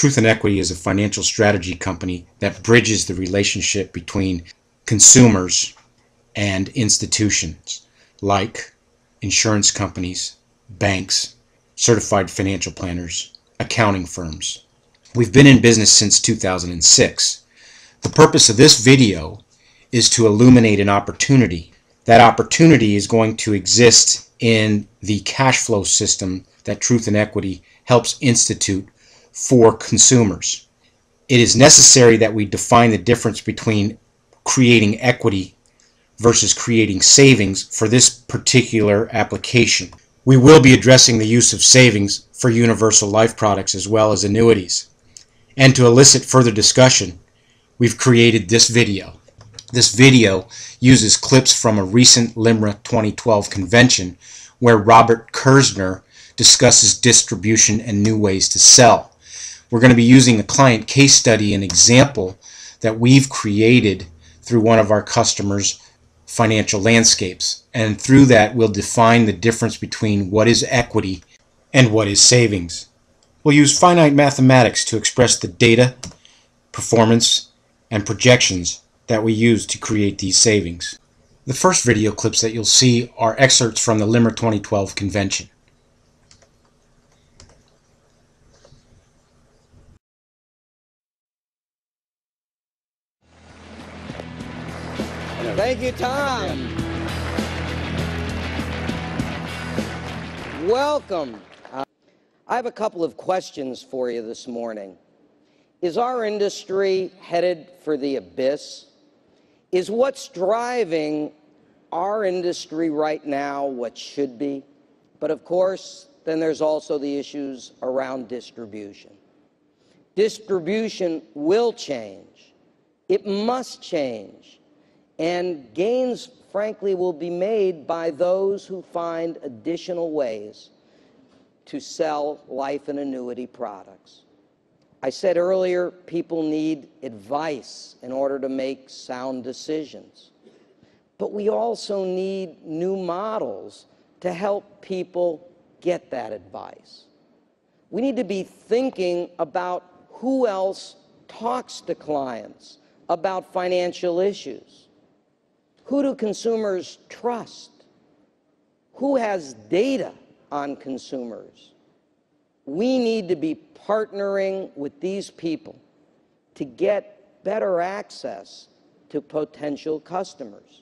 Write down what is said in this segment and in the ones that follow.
Truth and Equity is a financial strategy company that bridges the relationship between consumers and institutions like insurance companies, banks, certified financial planners, accounting firms. We've been in business since 2006. The purpose of this video is to illuminate an opportunity. That opportunity is going to exist in the cash flow system that Truth and Equity helps institute for consumers. It is necessary that we define the difference between creating equity versus creating savings for this particular application. We will be addressing the use of savings for universal life products as well as annuities. And to elicit further discussion, we've created this video. This video uses clips from a recent LIMRA 2012 convention where Robert Kerzner discusses distribution and new ways to sell. We're going to be using a client case study, an example that we've created through one of our customers' financial landscapes. And through that, we'll define the difference between what is equity and what is savings. We'll use finite mathematics to express the data, performance, and projections that we use to create these savings. The first video clips that you'll see are excerpts from the LIMRA 2012 convention. Thank you, Tom. Welcome. I have a couple of questions for you this morning. Is our industry headed for the abyss? Is what's driving our industry right now what should be? But of course, then there's also the issues around distribution. Distribution will change. It must change. And gains, frankly, will be made by those who find additional ways to sell life and annuity products. I said earlier, people need advice in order to make sound decisions. But we also need new models to help people get that advice. We need to be thinking about who else talks to clients about financial issues. Who do consumers trust? Who has data on consumers? We need to be partnering with these people to get better access to potential customers.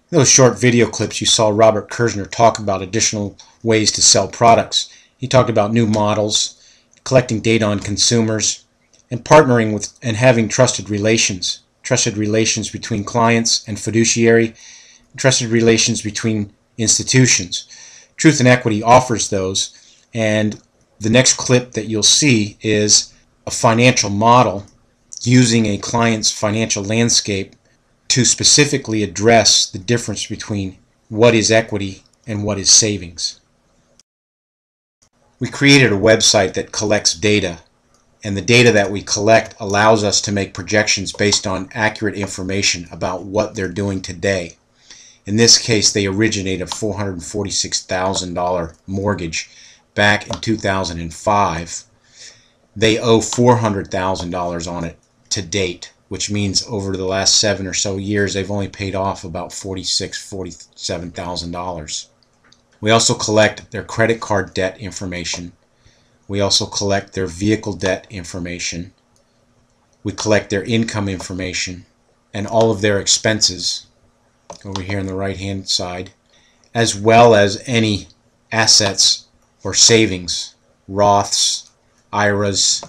In those short video clips, you saw Robert Kerzner talk about additional ways to sell products. He talked about new models, collecting data on consumers, and partnering with and having trusted relations between clients and fiduciary, trusted relations between institutions. Truth and Equity offers those, and the next clip that you'll see is a financial model using a client's financial landscape to specifically address the difference between what is equity and what is savings. We created a website that collects data, and the data that we collect allows us to make projections based on accurate information about what they're doing today. In this case, they originate a $446,000 mortgage back in 2005. They owe $400,000 on it to date, which means over the last 7 or so years, they've only paid off about $47,000. We also collect their credit card debt information. We also collect their vehicle debt information. We collect their income information and all of their expenses over here on the right hand side, as well as any assets or savings, Roths, IRAs,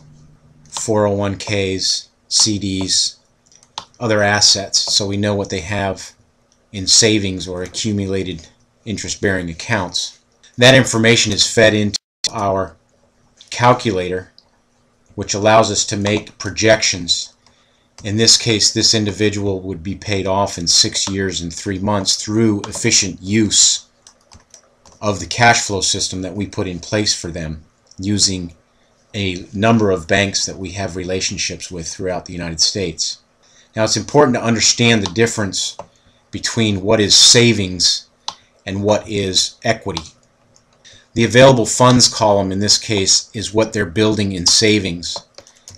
401ks, CDs, other assets, so we know what they have in savings or accumulated interest-bearing accounts. That information is fed into our calculator, which allows us to make projections. In this case, this individual would be paid off in 6 years and 3 months through efficient use of the cash flow system that we put in place for them using a number of banks that we have relationships with throughout the United States. Now, it's important to understand the difference between what is savings and what is equity. The available funds column in this case is what they're building in savings,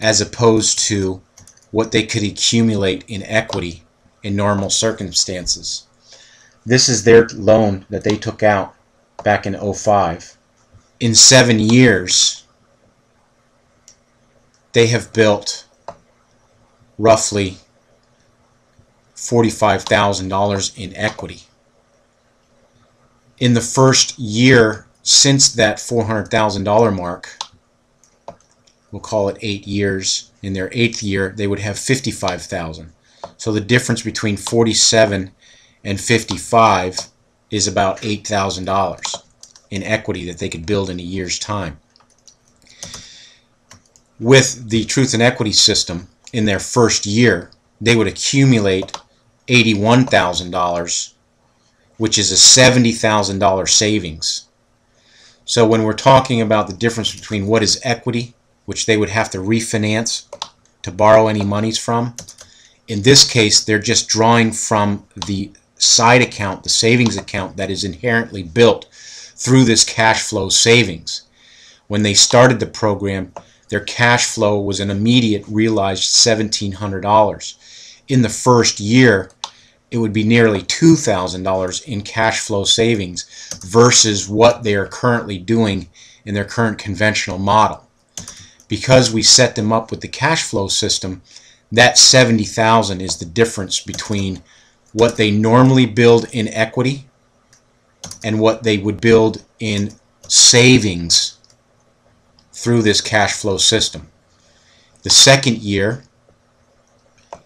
as opposed to what they could accumulate in equity in normal circumstances. This is their loan that they took out back in '05. In 7 years, they have built roughly $45,000 in equity. In the first year since that $400,000 mark, we'll call it 8 years, in their 8th year they would have $55,000. So the difference between 47 and 55 is about $8,000 in equity that they could build in a year's time. With the Truth and Equity system, in their first year, they would accumulate $81,000, which is a $70,000 savings. So when we're talking about the difference between what is equity, which they would have to refinance to borrow any monies from, in this case they're just drawing from the side account, the savings account that is inherently built through this cash flow savings. When they started the program, their cash flow was an immediate realized $1,700. In the first year, it would be nearly $2,000 in cash flow savings versus what they are currently doing in their current conventional model. Because we set them up with the cash flow system, that $70,000 is the difference between what they normally build in equity and what they would build in savings through this cash flow system. The second year,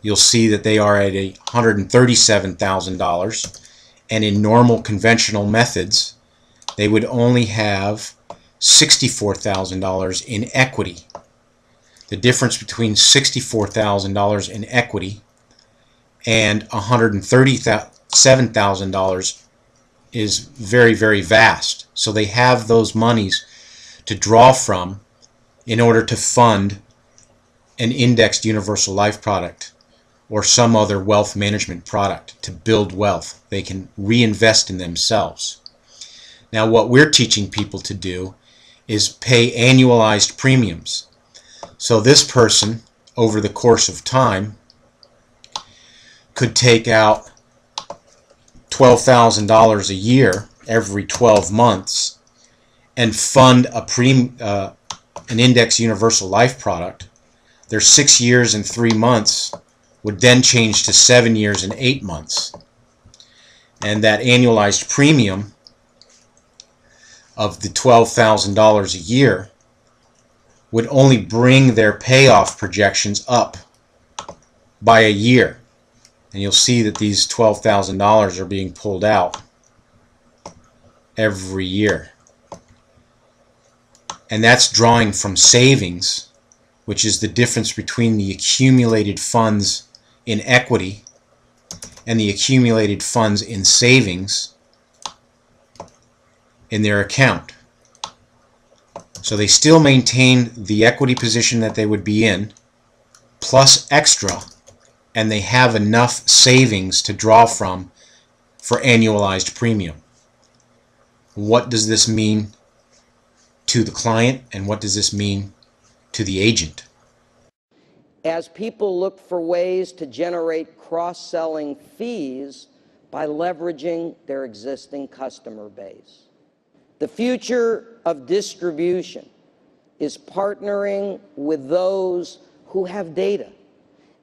you'll see that they are at $137,000, and in normal conventional methods they would only have $64,000 in equity. The difference between $64,000 in equity and $137,000 is very, very vast. So they have those monies to draw from in order to fund an indexed universal life product or some other wealth management product to build wealth. They can reinvest in themselves. Now what we're teaching people to do is pay annualized premiums. So this person, over the course of time, could take out $12,000 a year every 12 months and fund an index universal life product. Their 6 years and 3 months would then change to 7 years and 8 months. And that annualized premium of the $12,000 a year would only bring their payoff projections up by a year. And you'll see that these $12,000 are being pulled out every year. And that's drawing from savings, which is the difference between the accumulated funds in equity and the accumulated funds in savings in their account. So they still maintain the equity position that they would be in, plus extra, and they have enough savings to draw from for annualized premium. What does this mean to the client, and what does this mean to the agent? As people look for ways to generate cross-selling fees by leveraging their existing customer base. The future of distribution is partnering with those who have data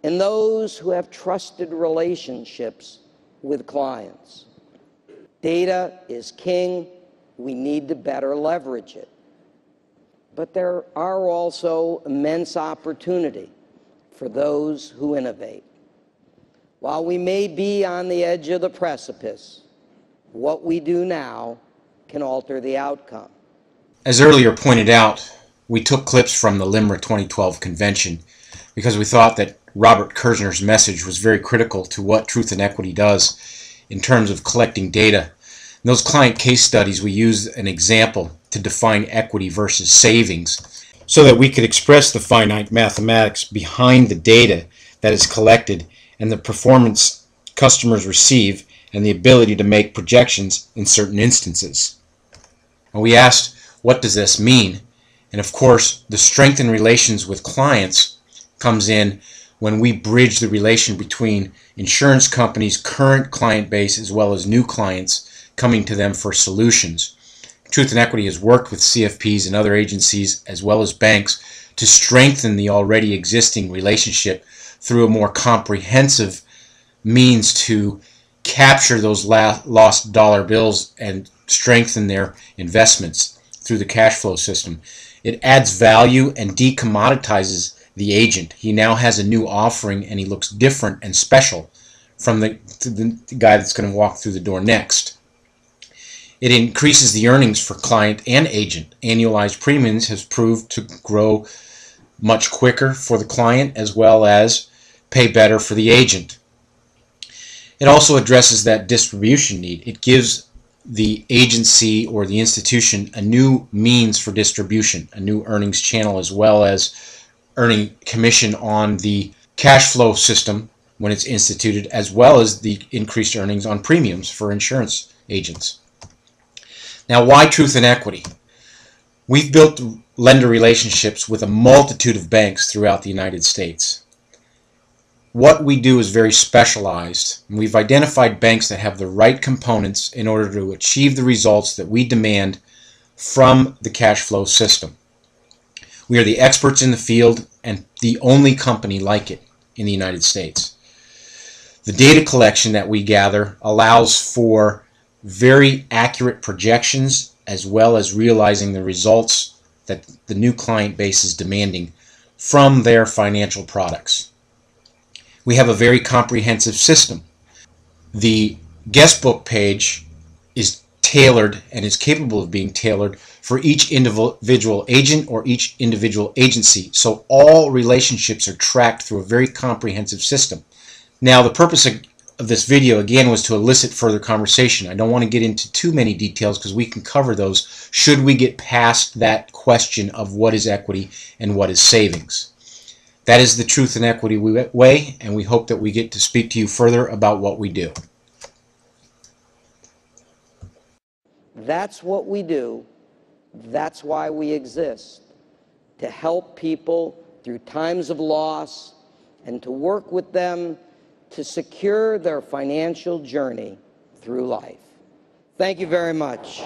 and those who have trusted relationships with clients. Data is king. We need to better leverage it. But there are also immense opportunity for those who innovate. While we may be on the edge of the precipice, what we do now can alter the outcome. As earlier pointed out, we took clips from the LIMRA 2012 convention because we thought that Robert Kerzner's message was very critical to what Truth and Equity does in terms of collecting data. In those client case studies, we used an example to define equity versus savings so that we could express the finite mathematics behind the data that is collected and the performance customers receive and the ability to make projections in certain instances. And we asked, what does this mean? And of course, the strengthened relations with clients comes in when we bridge the relation between insurance companies' current client base as well as new clients coming to them for solutions. Truth and Equity has worked with CFPs and other agencies as well as banks to strengthen the already existing relationship through a more comprehensive means to capture those lost dollar bills and strengthen their investments through the cash flow system. It adds value and decommoditizes the agent. He now has a new offering and he looks different and special from the guy that's going to walk through the door next. It increases the earnings for client and agent. Annualized premiums has proved to grow much quicker for the client as well as pay better for the agent. It also addresses that distribution need. It gives the agency or the institution a new means for distribution, a new earnings channel, as well as earning commission on the cash flow system when it's instituted, as well as the increased earnings on premiums for insurance agents. Now, why Truth and Equity? We've built lender relationships with a multitude of banks throughout the United States. What we do is very specialized, and we've identified banks that have the right components in order to achieve the results that we demand from the cash flow system. We are the experts in the field and the only company like it in the United States. The data collection that we gather allows for very accurate projections as well as realizing the results that the new client base is demanding from their financial products. We have a very comprehensive system. The guest book page is tailored and is capable of being tailored for each individual agent or each individual agency. So all relationships are tracked through a very comprehensive system. Now, the purpose of this video again was to elicit further conversation. I don't want to get into too many details because we can cover those should we get past that question of what is equity and what is savings. That is the Truth and Equity way, and we hope that we get to speak to you further about what we do. That's what we do. That's why we exist, to help people through times of loss and to work with them to secure their financial journey through life. Thank you very much.